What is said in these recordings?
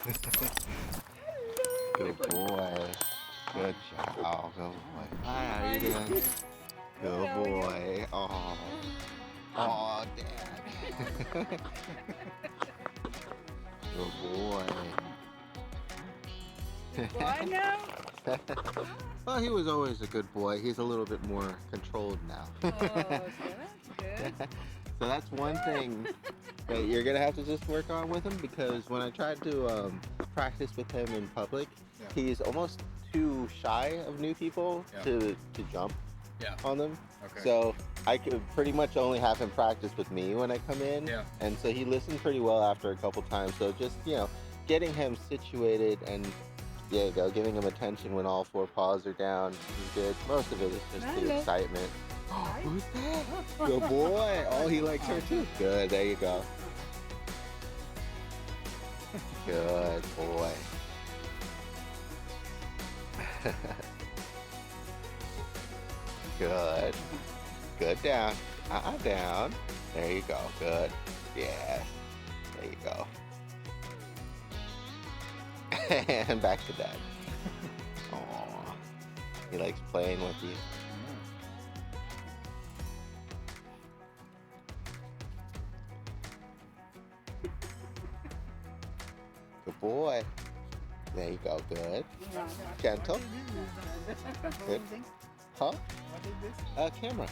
Good boy. Good job. Good boy. Hi, how are you doing? Good boy. Oh. Oh, Dad. Good boy. Why now? Well, he was always a good boy. He's a little bit more controlled now. Oh, so that's good. So that's one thing that you're gonna have to just work on with him, because when I tried to practice with him in public, he's almost too shy of new people to jump on them. Okay. So I could pretty much only have him practice with me when I come in. Yeah. And so he listened pretty well after a couple times. So just, getting him situated and there you go, giving him attention when all four paws are down is good. Most of it is just the excitement. Who's that? Good boy. Oh, he likes her too. Good, there you go. Good boy. Good. Good down. Down. There you go. Good. Yeah. There you go. And back to dad. Aww. He likes playing with you. Good boy. There you go. Good. Gentle. Good. Huh? What is this? Camera.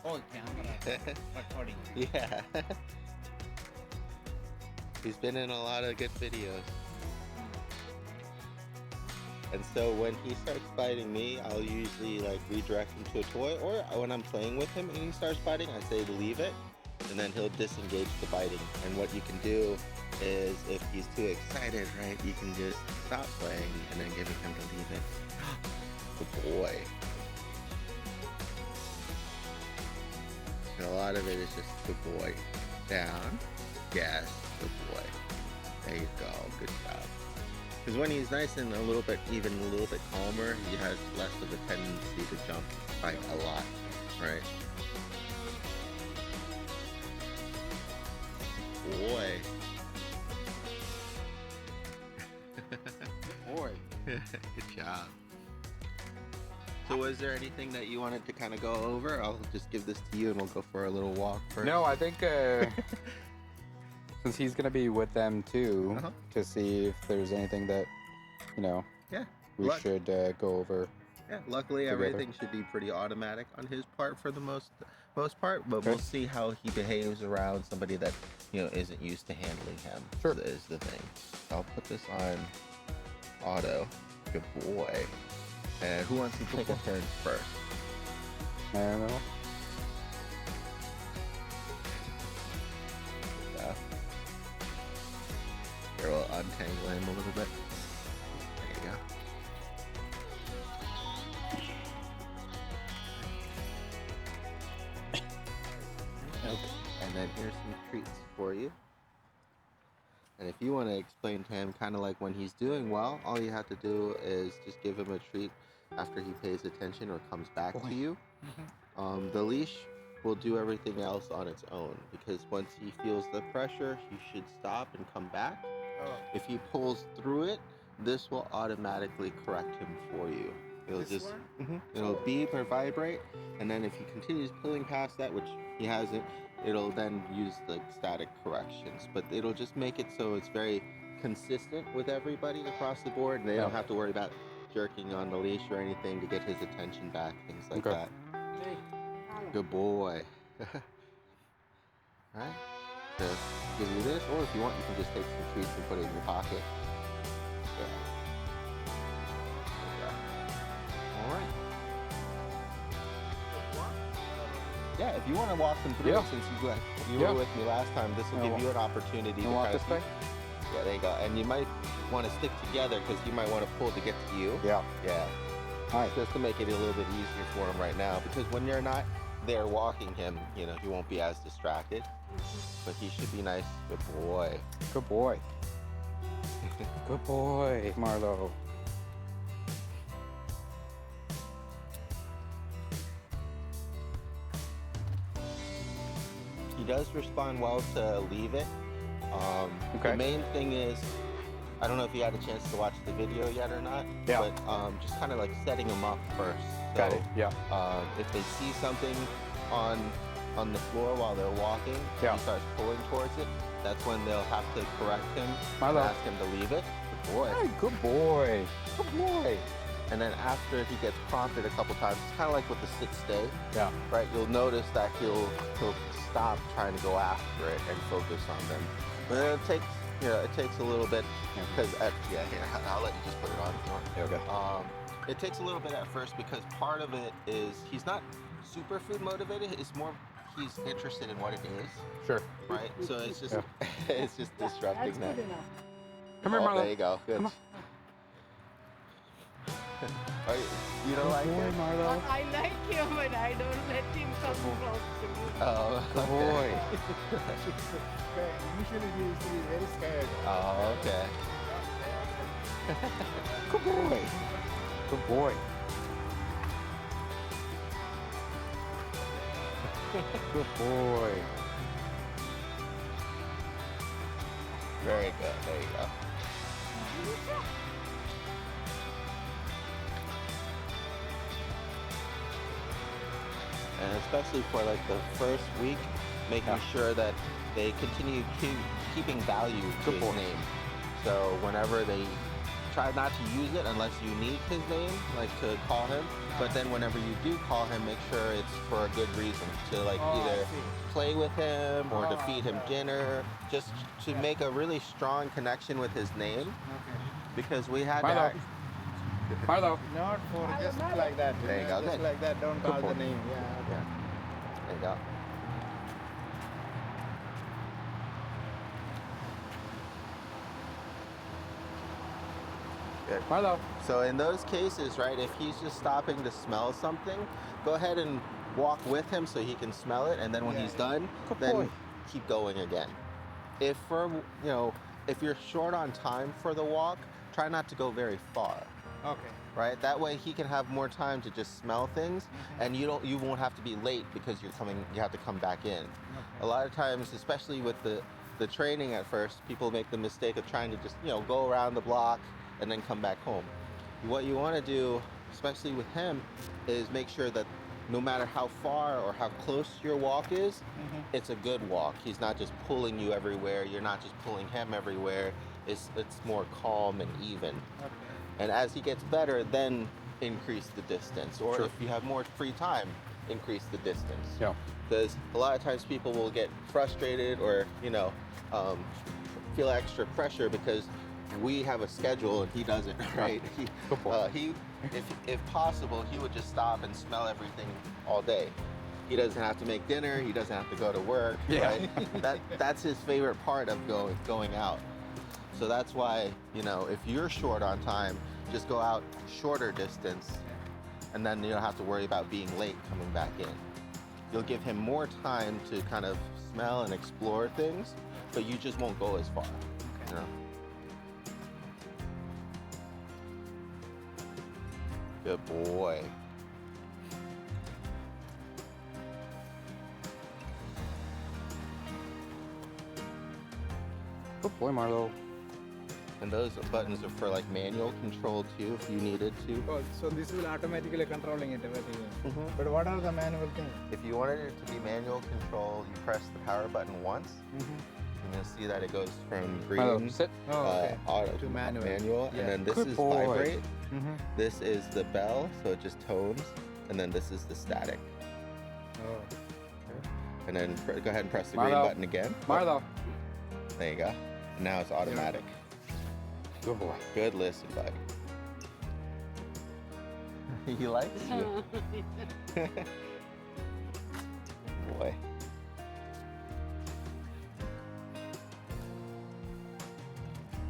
Oh, camera. Recording. Yeah. He's been in a lot of good videos. And so when he starts biting me, I'll usually redirect him to a toy, or when I'm playing with him and he starts biting, I say leave it, and then he'll disengage the biting. And what you can do is, if he's too excited, right, you can just stop playing and then give him to leave it. Good boy. And a lot of it is just good boy. Down. Yes, good boy. There you go. Good job. Because when he's nice and even a little bit calmer, he has less of a tendency to jump a lot, right? Boy. Boy. Good job. So was there anything that you wanted to kind of go over? I'll just give this to you and we'll go for a little walk first. No, I think since he's gonna be with them too, to see if there's anything that, we should go over. Yeah, luckily together. everything should be pretty automatic on his part for the most part, but we'll see how he behaves around somebody that, isn't used to handling him. Sure. Is the thing. I'll put this on auto. Good boy. And who wants to take a turn first? I don't know. Here, we'll untangle him a little bit. There you go. Okay. And then here's some treats for you. And if you want to explain to him kind of like when he's doing well, all you have to do is just give him a treat after he pays attention or comes back to you. The leash will do everything else on its own, because once he feels the pressure, he should stop and come back. If he pulls through it, this will automatically correct him for you. It'll just it'll beep or vibrate, and then if he continues pulling past that, which he hasn't, it'll then use static corrections. But it'll just make it so it's very consistent with everybody across the board, and they don't have to worry about jerking on the leash or anything to get his attention back, things like that. Good boy. Alright, so give you this, or if you want, you can just take some treats and put it in your pocket. Alright. Yeah, if you want to walk them through it, since you were with me last time, this will give you an opportunity to walk this way. Yeah, there you go. And you might want to stick together, because you might want to pull to get to you. Yeah. Yeah. All right. Just to make it a little bit easier for him right now, because when you're not there walking him, he won't be as distracted. But he should be nice. Good boy. Good boy. Good boy, Marlo. He does respond well to leave it. Okay. The main thing is I don't know if you had a chance to watch the video yet or not. Yeah. But just kind of like setting them up first. So, Got it. Yeah. If they see something on the floor while they're walking, Yeah. he starts pulling towards it. That's when they'll have to correct him and Marlo. ask him to leave it. Good boy. Hey, good boy. Good boy. And then after he gets prompted a couple times, it's kind of like with the sit stay, Yeah. right? You'll notice that he'll stop trying to go after it and focus on them. But it takes a little bit because here, I'll let you just put it on if you want. Yeah, okay. It takes a little bit at first because part of it is he's not super food motivated. It's more he's interested in what it is, Sure. right? So it's just it's just disrupting That's that. good enough. Come here, Oh, Marlo. there you go. Good. Come on. You don't like Good boy, it? Marlo. I like him, but I don't let him come close to me. Oh, Good boy. Usually he's very scared. Oh, okay. Good boy. Good boy. Good boy. Very good. There you go. And especially for like the first week, making sure that they continue keeping value to Good his boy. name. So whenever they try not to use it unless you need his name, like to call him. But then whenever you do call him, make sure it's for a good reason. To like either play with him or to feed him dinner, just to make a really strong connection with his name. Okay. Because we had Marlo. that. Marlo. Not for just like that. There you go. Just Good. like that. Don't Good call boy. the name. Yeah. Okay. There you go. Good. Marlo. So in those cases, right, if he's just stopping to smell something, go ahead and walk with him so he can smell it, and then when Yeah. he's done, Good then boy. keep going again. If if you're short on time for the walk, try not to go very far, Okay. right? That way he can have more time to just smell things, and you won't have to be late because you have to come back in. A lot of times, especially with the training at first, people make the mistake of trying to just go around the block and then come back home. What you want to do, especially with him, is make sure that no matter how far or how close your walk is, it's a good walk. He's not just pulling you everywhere. You're not just pulling him everywhere. It's more calm and even. Okay. And as he gets better, then increase the distance. Or Sure. if you have more free time, increase the distance. Yeah. Because a lot of times people will get frustrated or feel extra pressure because we have a schedule and he doesn't, right? Good boy. If possible, he would just stop and smell everything all day. He doesn't have to make dinner. He doesn't have to go to work. Yeah. Right? That's his favorite part of going out. So that's why if you're short on time, just go out shorter distance, and then you don't have to worry about being late coming back in. You'll give him more time to kind of smell and explore things, but you just won't go as far. Okay. You know? Good boy. Good boy, Marlo. And those buttons are for like manual control too, if you needed to. Oh, so this will automatically controlling it everything. Mhm. But what are the manual things? If you wanted it to be manual control, you press the power button once. And you'll see that it goes from Marlo, green, sit. Oh, okay. auto To manual. and Yeah. then this Good is boy. vibrate. This is the bell, so it just tones, and then this is the static. Oh. And then go ahead and press the green Marlo. button again. Marlo. There you go. And now it's automatic. Good boy. Good listen, buddy. He likes you. Boy.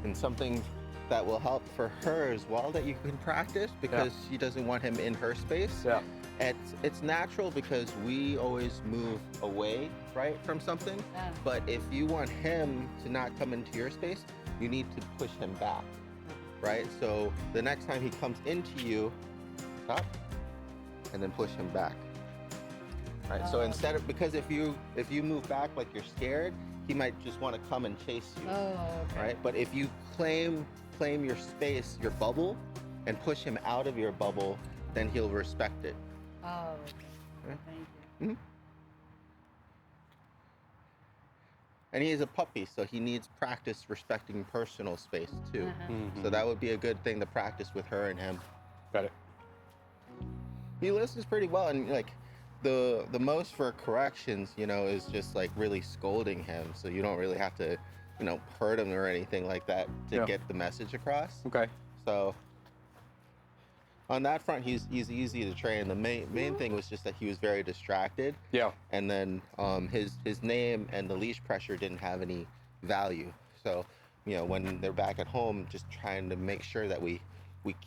And something that will help for her as well that you can practice because she doesn't want him in her space. Yeah. It's natural because we always move away, right, from something. Yeah. But if you want him to not come into your space, you need to push him back, right? So the next time he comes into you, stop, and then push him back. right? So instead of, because if you move back like you're scared, he might just want to come and chase you, right? But if you claim your space, your bubble, and push him out of your bubble, then he'll respect it. Oh, okay. Right? Thank you. Mm-hmm. And he is a puppy, so he needs practice respecting personal space too. So that would be a good thing to practice with her and him. Got it. He listens pretty well, and like the most for corrections, you know, is just like really scolding him, so you don't really have to, you know, hurt him or anything like that to get the message across. Okay. So on that front, he's easy to train. The main thing was just that he was very distracted. Yeah. And then his name and the leash pressure didn't have any value. So, you know, when they're back at home, just trying to make sure that we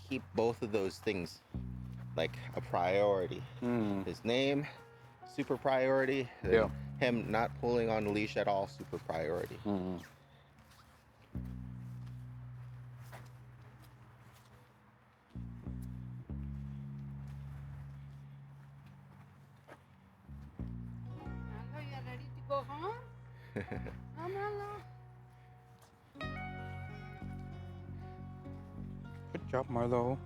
keep both of those things like a priority. His name, super priority. Yeah. Him not pulling on the leash at all, super priority. Marlo, you are ready to go home? Marlo. Good job, Marlo.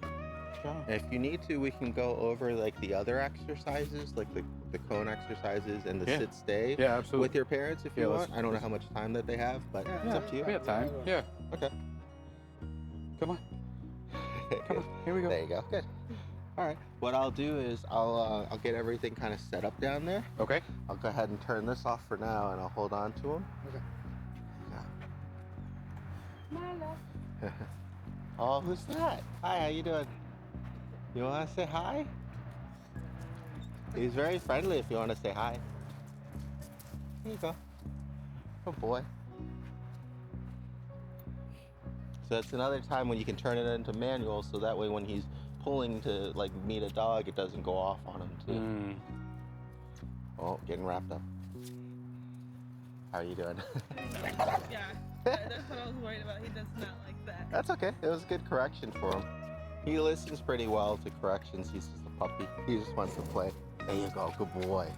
Good job. If you need to, we can go over like the other exercises, like the cone exercises and the sit stay Yeah, absolutely. with your parents if you want. I don't know how much time that they have, but it's up to you. We have time. Yeah. Okay. Come on. Come on. Here we go. There you go. Good. All right. What I'll do is I'll get everything kind of set up down there. Okay. I'll go ahead and turn this off for now, and I'll hold on to him. Marlo. Oh, who's that? Hi, how you doing? You want to say hi? He's very friendly if you want to say hi. Here you go. Good boy. So it's another time when you can turn it into manual, so that way when he's pulling to like meet a dog, it doesn't go off on him too. Oh, getting wrapped up. How are you doing? Yeah, that's what I was worried about. He does not like that. That's okay. It was a good correction for him. He listens pretty well to corrections. He's just a puppy. He just wants to play. There you go. Good boy.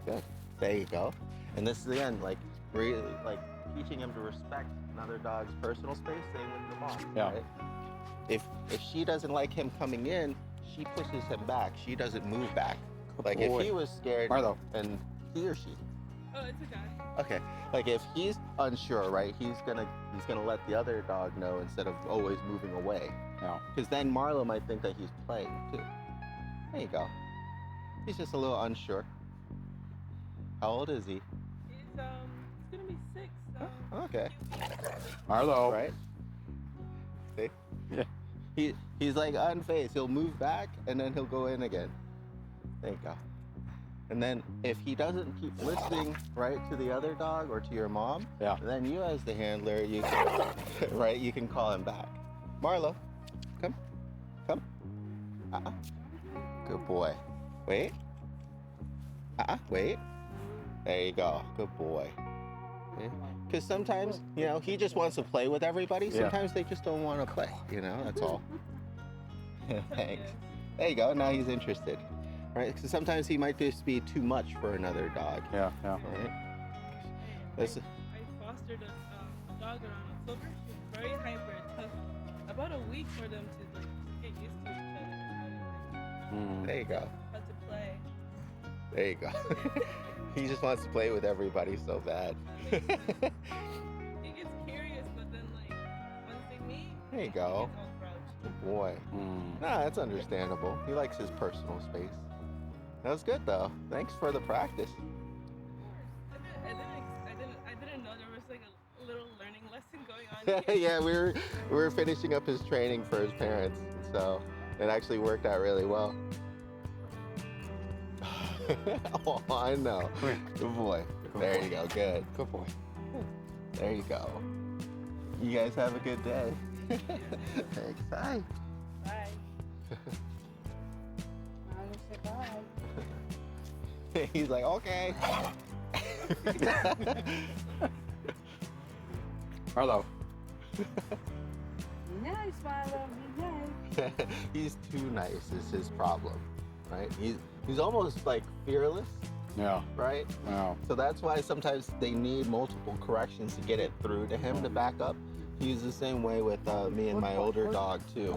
Good. There you go. And this is the end, like really like teaching him to respect another dog's personal space, same with the mom. Yeah. Right? If she doesn't like him coming in, she pushes him back. She doesn't move back. Good Like boy. if he was scared, Marlo. and he or she. Oh, it's a guy. Okay. Like if he's unsure, right? He's gonna let the other dog know instead of always moving away. No. Because then Marlo might think that he's playing too. There you go. He's just a little unsure. How old is he? He's gonna be 6. Okay. Marlo. Right? See? Yeah. He's like unfazed. He'll move back and then he'll go in again. There you go. And then if he doesn't keep listening, right, to the other dog or to your mom, then you as the handler, you can, right, you can call him back. Marlo, come. Good boy. Wait. Wait. There you go. Good boy. Because sometimes, you know, he just wants to play with everybody. Sometimes they just don't want to play, you know, that's all. Thanks. There you go. Now he's interested. Right? Because sometimes he might just be too much for another dog. Yeah. Right? I fostered a dog around October. She's very hyper. It took about a week for them to like, get used to each other. There you go. How to play. There you go. He just wants to play with everybody so bad. He gets curious, but then like once they meet, There you he go. gets all grouchy. Good boy. Nah, that's understandable. He likes his personal space. That was good though. Thanks for the practice. I didn't know there was like a little learning lesson going on here. Yeah, we were finishing up his training for his parents, so it actually worked out really well. Oh, I know. Good boy. There you go. Good. Good boy. There you go. You guys have a good day. Thanks. Bye. Bye. Marlo, say bye. He's like, okay. Marlo. Be nice, Marlo. Be nice. He's too nice is his problem, right? He's almost like fearless, Yeah. right? Wow. So that's why sometimes they need multiple corrections to get it through to him to back up. He's the same way with me and my older dog too.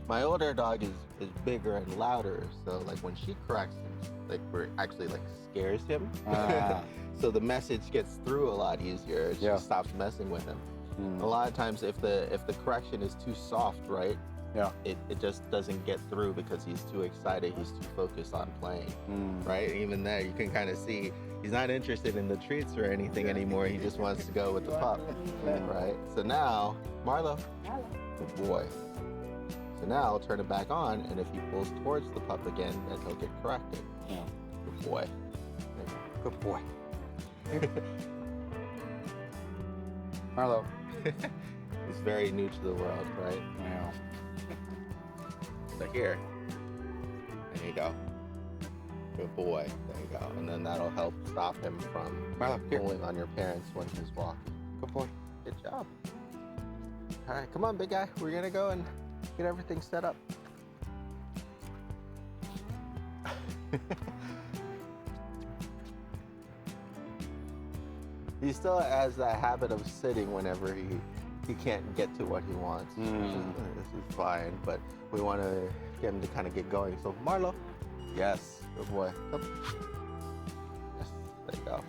My older dog is bigger and louder, so like when she corrects him, like we're actually like scares him. Ah. So the message gets through a lot easier. She Yeah. stops messing with him. Mm. A lot of times if the correction is too soft, right? Yeah. It just doesn't get through because he's too excited, he's too focused on playing. Mm. Right? Even there you can kind of see he's not interested in the treats or anything anymore. He just wants to go with the pup. Right? So now, Marlo, good boy. So now I'll turn it back on, and if he pulls towards the pup again, then he'll get corrected. Yeah. Good boy. Good boy. Marlo. He's very new to the world, right? Wow. So here. There you go. Good boy. There you go. And then that'll help stop him from Marlo, here. pulling on your parents when he's walking. Good boy. Good job. All right, come on, big guy. We're gonna go and get everything set up. He still has that habit of sitting whenever he can't get to what he wants. This is fine, but we want to get him to kind of get going. So Marlo, yes, good boy. Come. Yes, there you go.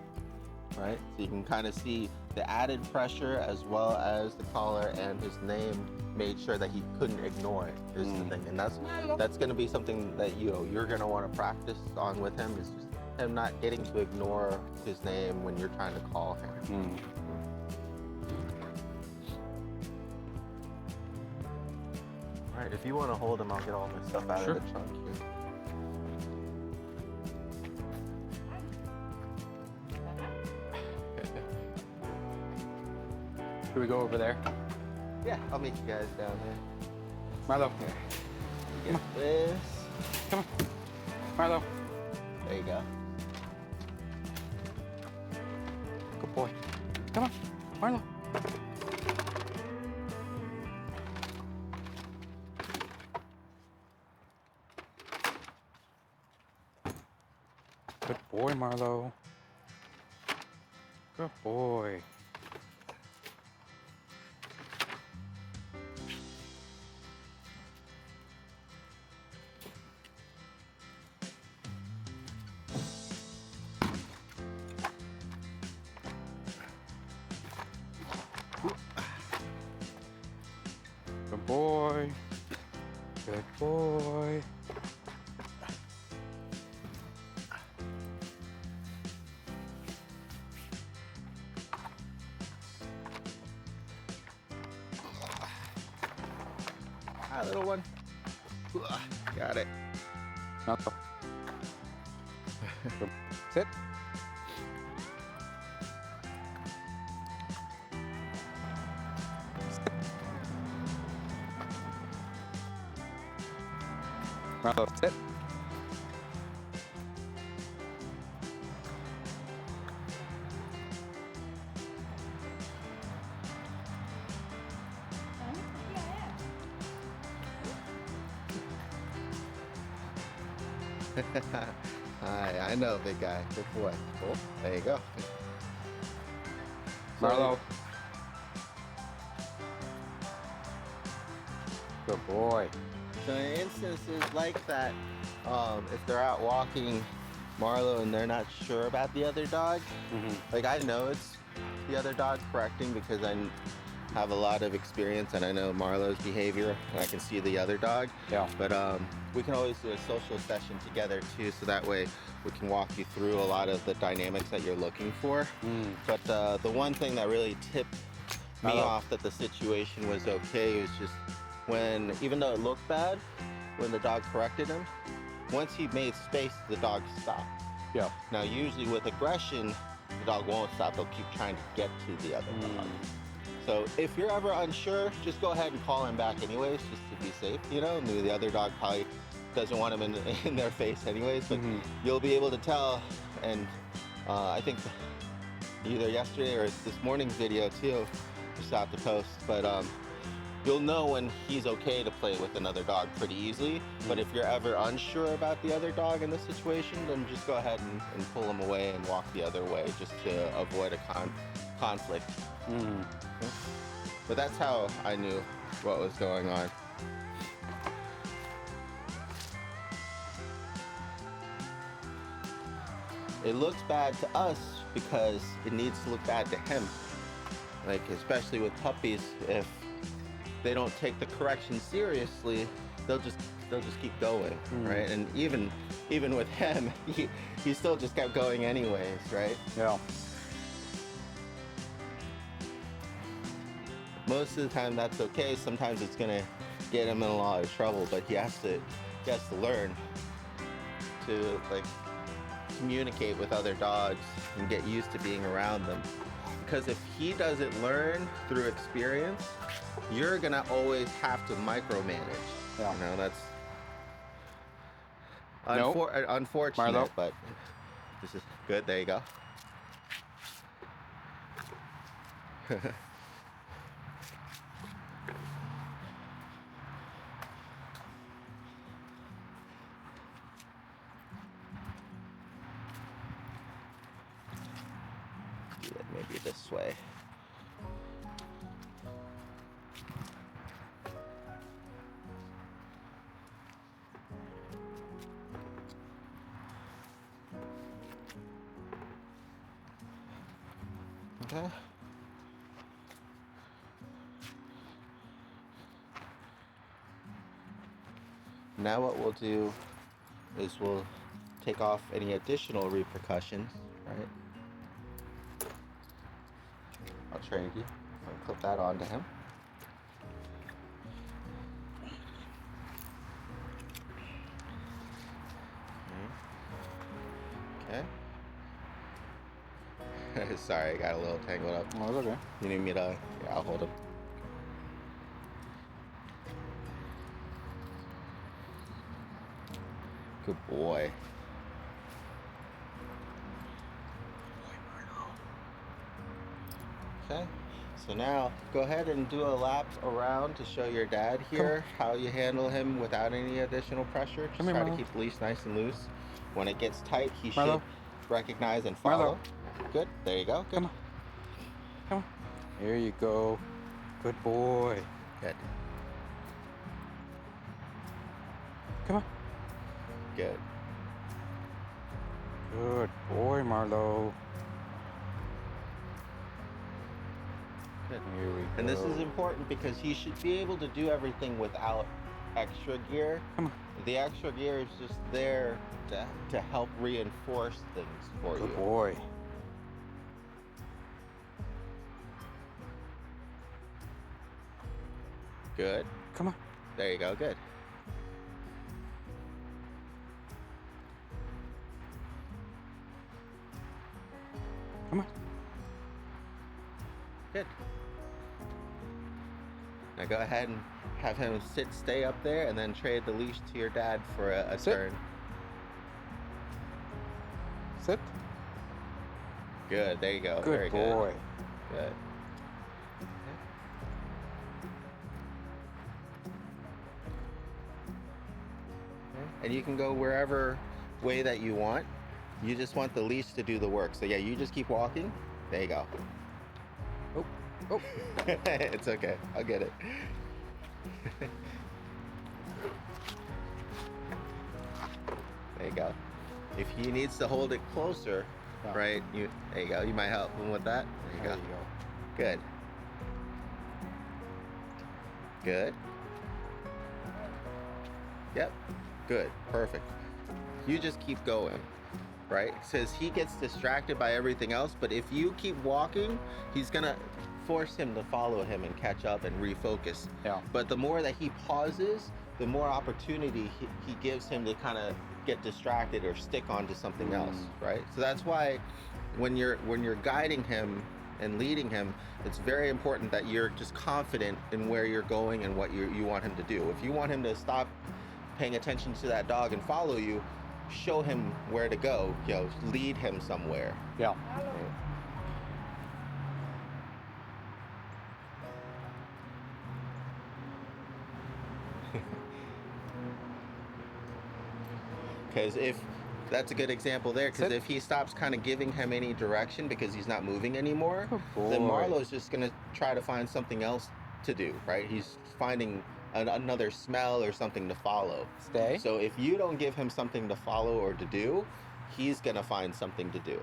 Right, so you can kind of see the added pressure as well as the collar and his name made sure that he couldn't ignore it is the thing, and that's going to be something that you're going to want to practice on with him, is just him not getting to ignore his name when you're trying to call him. All right, if you want to hold him, I'll get all my stuff out of the trunk here. Should we go over there? Yeah, I'll meet you guys down there. Marlo. You get this. Come on. Marlo. There you go. Good boy. Come on. Marlo. Good boy, Marlo. Good boy. Good boy. Good boy. Hi, little one. Got it. Marlo. Sit. Marlo, sit. Hi, I know, big guy. Good boy. Cool. There you go. Marlo. Good boy. So in instances like that, if they're out walking Marlo and they're not sure about the other dog, like I know it's the other dog correcting because I have a lot of experience and I know Marlo's behavior and I can see the other dog. Yeah. But we can always do a social session together too, so that way we can walk you through a lot of the dynamics that you're looking for. But the one thing that really tipped me off that the situation was okay was just when, even though it looked bad, when the dog corrected him, once he made space, the dog stopped. Yeah. Now, usually with aggression, the dog won't stop. They'll keep trying to get to the other dog. So if you're ever unsure, just go ahead and call him back anyways, just to be safe. You know, maybe the other dog probably doesn't want him in their face anyways, but you'll be able to tell. And I think either yesterday or this morning's video too, just out the post, but you'll know when he's okay to play with another dog pretty easily. But if you're ever unsure about the other dog in this situation, then just go ahead and pull him away and walk the other way just to avoid a conflict. Mm. But that's how I knew what was going on. It looks bad to us because it needs to look bad to him. Like, especially with puppies, if they don't take the correction seriously, they'll just keep going, right? And even with him, he still just kept going anyways, right? Yeah. Most of the time that's okay. Sometimes it's gonna get him in a lot of trouble, but he has to learn to like communicate with other dogs and get used to being around them. Because if he doesn't learn through experience, you're gonna always have to micromanage. Yeah. You know, that's unfortunate, Marlo. but this is good. There you go. Do it maybe this way. Okay. Now what we'll do is we'll take off any additional repercussions, right? I'll trade you. I'll clip that onto him. Okay. Sorry, I got a little tangled up. Oh, it's okay. You need me to? Yeah, I'll hold him. Good boy. Okay, so now go ahead and do a lap around to show your dad here how you handle him without any additional pressure. Just Come here, try to Marlo. keep the leash nice and loose. When it gets tight, he Marlo. should recognize and follow. Good, there you go. Good. Come on. Come on. Here you go. Good boy. Good. Come on. Good. Good boy, Marlo. Good. Here we go. And this is important because he should be able to do everything without extra gear. Come on. The extra gear is just there to help reinforce things for you. Good boy. Good. Come on. There you go. Good. Come on. Good. Now go ahead and have him stay up there, and then trade the leash to your dad for a Sit. turn. Sit. Good. There you go. Good Very boy. Good. Good. And you can go wherever way that you want. You just want the leash to do the work. So yeah, you just keep walking. There you go. Oh. Oh. It's okay. I'll get it. There you go. If he needs to hold it closer, Yeah. right? There you go. You might help him with that. There you There go. you go. Good. Good. Yep. Good. Perfect. You just keep going, right? Because he gets distracted by everything else, but if you keep walking, he's gonna force him to follow him and catch up and refocus. Yeah. But the more that he pauses, the more opportunity he gives him to kind of get distracted or stick onto something else, right? So that's why when you're guiding him and leading him, it's very important that you're just confident in where you're going and what you want him to do. If you want him to stop paying attention to that dog and follow you, show him where to go, lead him somewhere. Yeah. Because if that's a good example there, because Sit. if he stops kind of giving him any direction because he's not moving anymore, Good then boy. Marlo's just gonna try to find something else to do, right? He's finding another smell or something to follow. Stay. So if you don't give him something to follow or to do, he's gonna find something to do.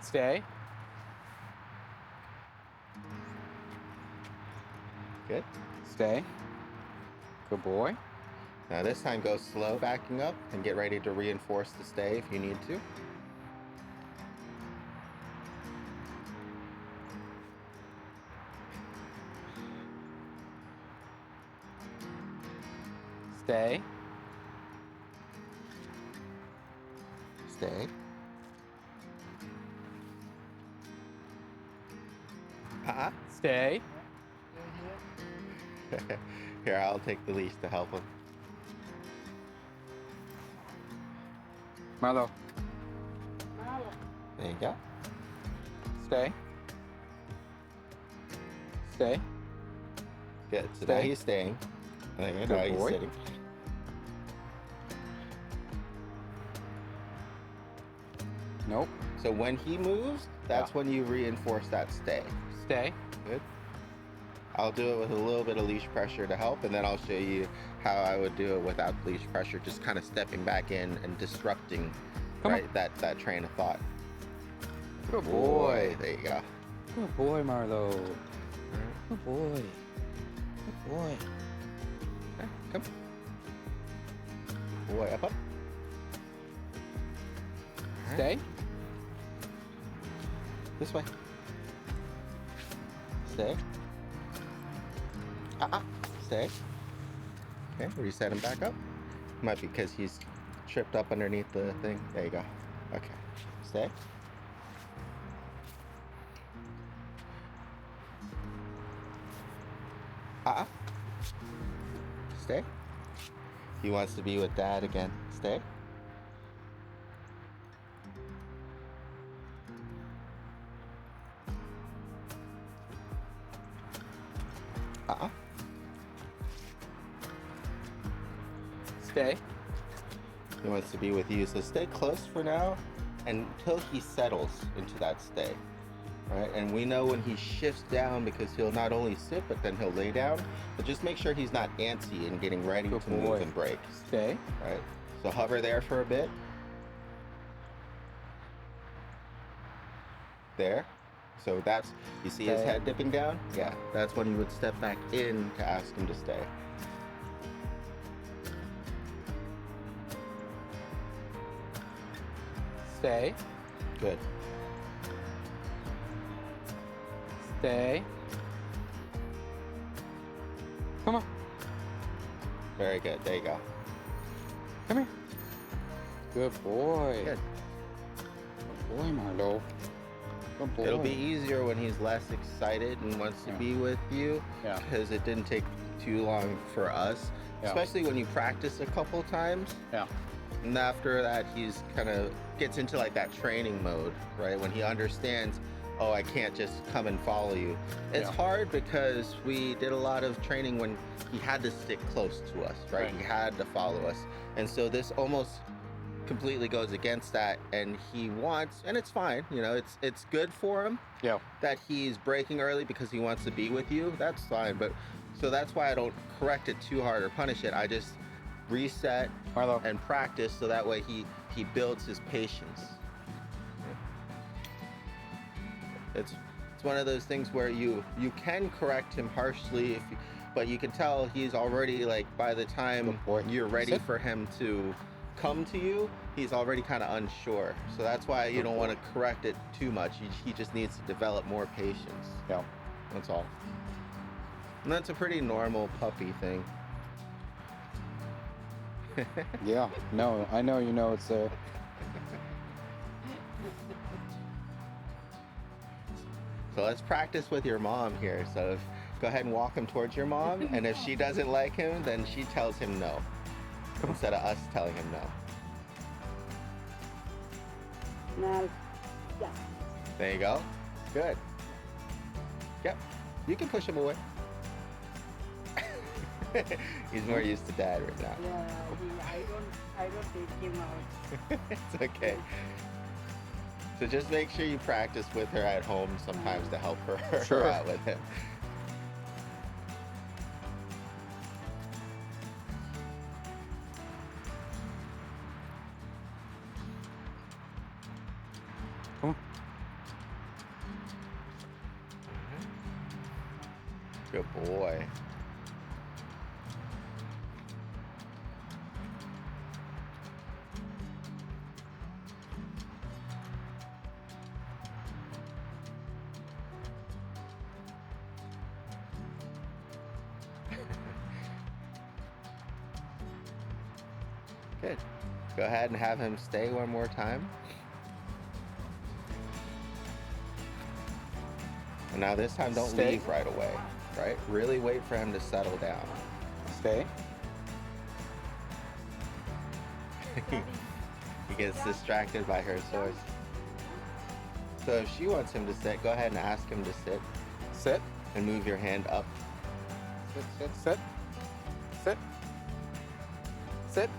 Stay. Good. Stay. Good boy. Now this time go slow backing up and get ready to reinforce the stay if you need to. Stay. Stay. Uh-uh. Stay. Here, I'll take the leash to help him. Marlo. There you go. Stay. Stay. Good. So now Stay. he's staying. There you go. Good Now he's boy. sitting. Nope. So when he moves, that's when you reinforce that stay. Stay. Good. I'll do it with a little bit of leash pressure to help, and then I'll show you how I would do it without leash pressure, just kind of stepping back in and disrupting Come on. that train of thought. Good boy. There you go. Good boy, Marlo. Good boy. Good boy. Okay, come. Boy, up. Stay. This way. Stay. Stay. Okay, reset him back up. Might be because he's tripped up underneath the thing. There you go. Okay. Stay. Stay. He wants to be with Dad again. Stay. Stay. He wants to be with you, so stay close for now until he settles into that stay. Right? And we know when he shifts down because he'll not only sit, but then he'll lay down. But just make sure he's not antsy and getting ready Good to boy. move and break. Stay. Right? So hover there for a bit. There. So that's, you see his Stay. head dipping down? Yeah. That's when you would step back in to ask him to stay. Stay. Good. Stay. Come on. Very good. There you go. Come here. Good boy. Good. Good boy, Marlo. Good boy. It'll be easier when he's less excited and wants to be with you, Yeah. because it didn't take too long for us, Yeah. especially when you practice a couple times. Yeah. And after that, he's kind of gets into like that training mode, right? When he understands, oh, I can't just come and follow you. It's Yeah. hard because we did a lot of training when he had to stick close to us, right? Right. He had to follow us. And so this almost completely goes against that, and he wants, and it's fine, you know, it's good for him Yeah. that he's breaking early because he wants to be with you. That's fine. But so that's why I don't correct it too hard or punish it. I just reset Marlo. and practice so that way he builds his patience. It's one of those things where you can correct him harshly if you, but you can tell he's already, like, by the time Good boy. you're ready Sit. for him to come to you, he's already kind of unsure. So that's why you Good don't boy. want to correct it too much. He just needs to develop more patience. Yeah. That's all. And that's a pretty normal puppy thing. Yeah. No, I know you know it's a. So let's practice with your mom here. So go ahead and walk him towards your mom, and if she doesn't like him, then she tells him no, instead of us telling him no. Now, yeah. There you go. Good. Yep. You can push him away. He's more used to dad right now. Yeah, I don't take him out. It's okay. So just make sure you practice with her at home sometimes to help her Sure. out with him. Come on. Good boy. Good. Go ahead and have him stay one more time. And now this time don't Stay. leave right away, right? Really wait for him to settle down. Stay. He gets distracted by her source. So if she wants him to sit, go ahead and ask him to sit Sit. and move your hand up. Sit. Sit. Sit. Sit. Sit.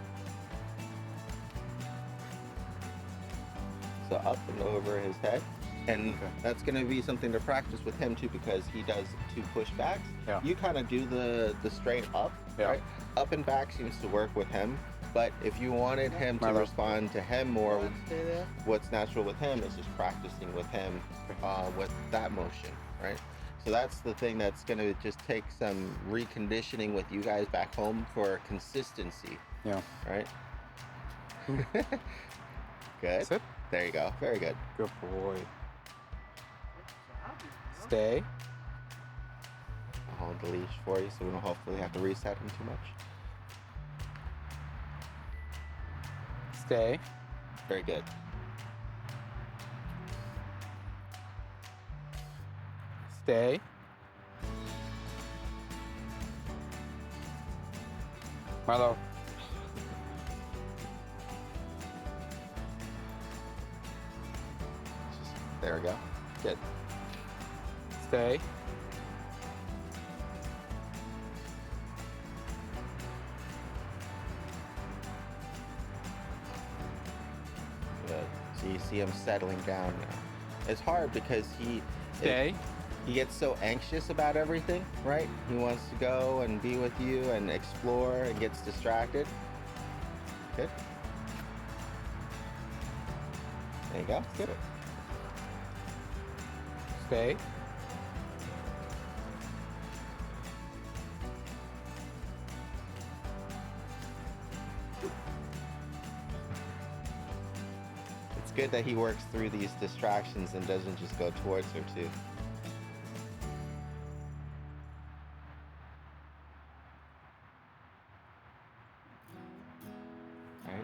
So up and over his head. And that's going to be something to practice with him too, because he does 2 pushbacks. Yeah. You kind of do the straight up, Yeah. right? Up and back seems to work with him. But if you wanted him to Marlo. respond to him more, what's natural with him is just practicing with him with that motion, right? So that's the thing that's going to just take some reconditioning with you guys back home for consistency, Yeah. right? Good. Sit. There you go. Very good. Good boy. Stay. I'll hold the leash for you so we don't hopefully have to reset him too much. Stay. Very good. Stay. Marlo. There we go. Good. Stay. Good. So you see him settling down now. It's hard because Stay. he gets so anxious about everything, right? He wants to go and be with you and explore and gets distracted. Good. There you go. Good. Stay. It's good that he works through these distractions and doesn't just go towards her too. Right?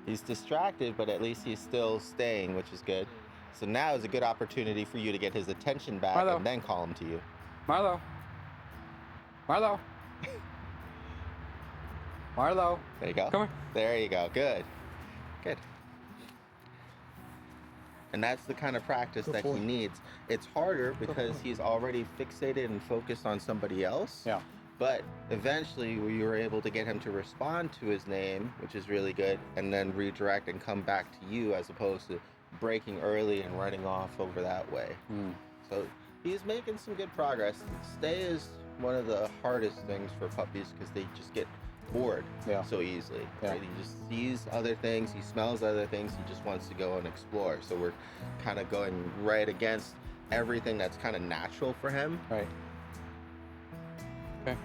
He's distracted, but at least he's still staying, which is good. So now is a good opportunity for you to get his attention back Marlo. and then call him to you. Marlo. Marlo. Marlo. There you go. Come here. There you go. Good. Good. And that's the kind of practice Good that boy. he needs. It's harder because he's already fixated and focused on somebody else. Yeah. But eventually we were able to get him to respond to his name, which is really good, and then redirect and come back to you as opposed to breaking early and running off over that way. Mm. So he's making some good progress. Stay is one of the hardest things for puppies because they just get bored Yeah. so easily. Yeah. Right? He just sees other things, he smells other things, he just wants to go and explore. So we're kind of going right against everything that's kind of natural for him. Right. Okay.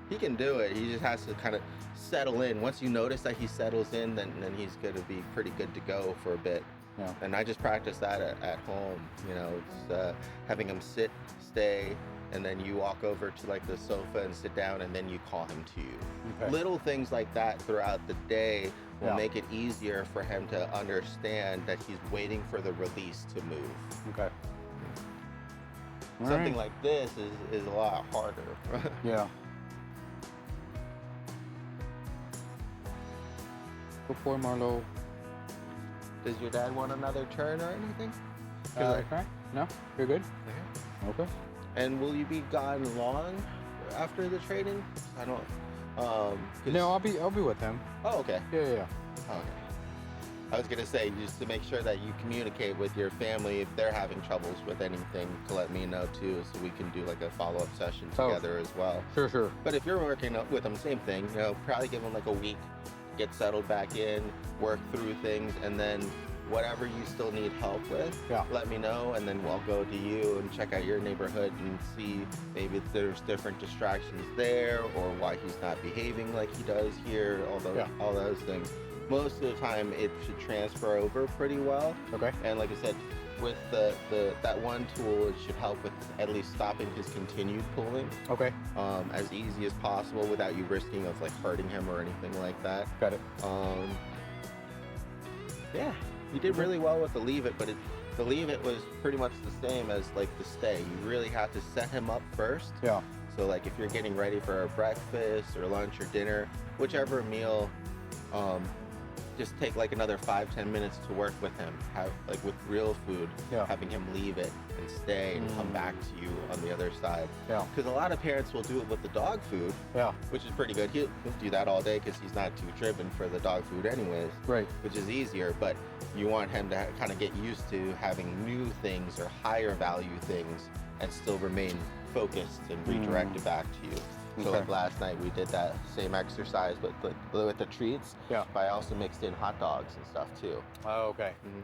He can do it. He just has to kind of settle in. Once you notice that he settles in, then he's going to be pretty good to go for a bit. Yeah. And I just practice that at home. You know, it's having him sit, stay, and then you walk over to like the sofa and sit down, and then you call him to you. Okay. Little things like that throughout the day will Yeah. make it easier for him to understand that he's waiting for the release to move. Okay. Something Alright. like this is a lot harder. Yeah. Good boy, Marlo. Does your dad want another turn or anything? 'Cause Okay. No? You're good? Okay. And will you be gone long after the training? I don't. 'Cause- No, I'll be with him. Oh, okay. Yeah. Oh, okay. I was gonna say just to make sure that you communicate with your family if they're having troubles with anything to let me know too, so we can do like a follow-up session together as well. Sure. But if you're working with them, same thing. You know, probably give them like a week, get settled back in, work through things, and then whatever you still need help with, let me know, and then we'll go to you and check out your neighborhood and see maybe if there's different distractions there or why he's not behaving like he does here. All those things. Most of the time, it should transfer over pretty well. Okay. And like I said, with that one tool, it should help with at least stopping his continued pulling. Okay. As easy as possible without you risking of like hurting him or anything like that. Got it. Yeah, you did really well with the leave it, but the leave it was pretty much the same as like the stay. You really have to set him up first. Yeah. So like if you're getting ready for a breakfast or lunch or dinner, whichever meal, just take like another 5-10 minutes to work with him, have like with real food, having him leave it and stay and come back to you on the other side. Yeah. Because a lot of parents will do it with the dog food. Yeah. Which is pretty good. He'll do that all day because he's not too driven for the dog food anyways. Right. Which is easier, but you want him to kind of get used to having new things or higher value things and still remain focused and redirected back to you. So like last night we did that same exercise with the treats. Yeah. But I also mixed in hot dogs and stuff too. Oh, okay. Mm-hmm.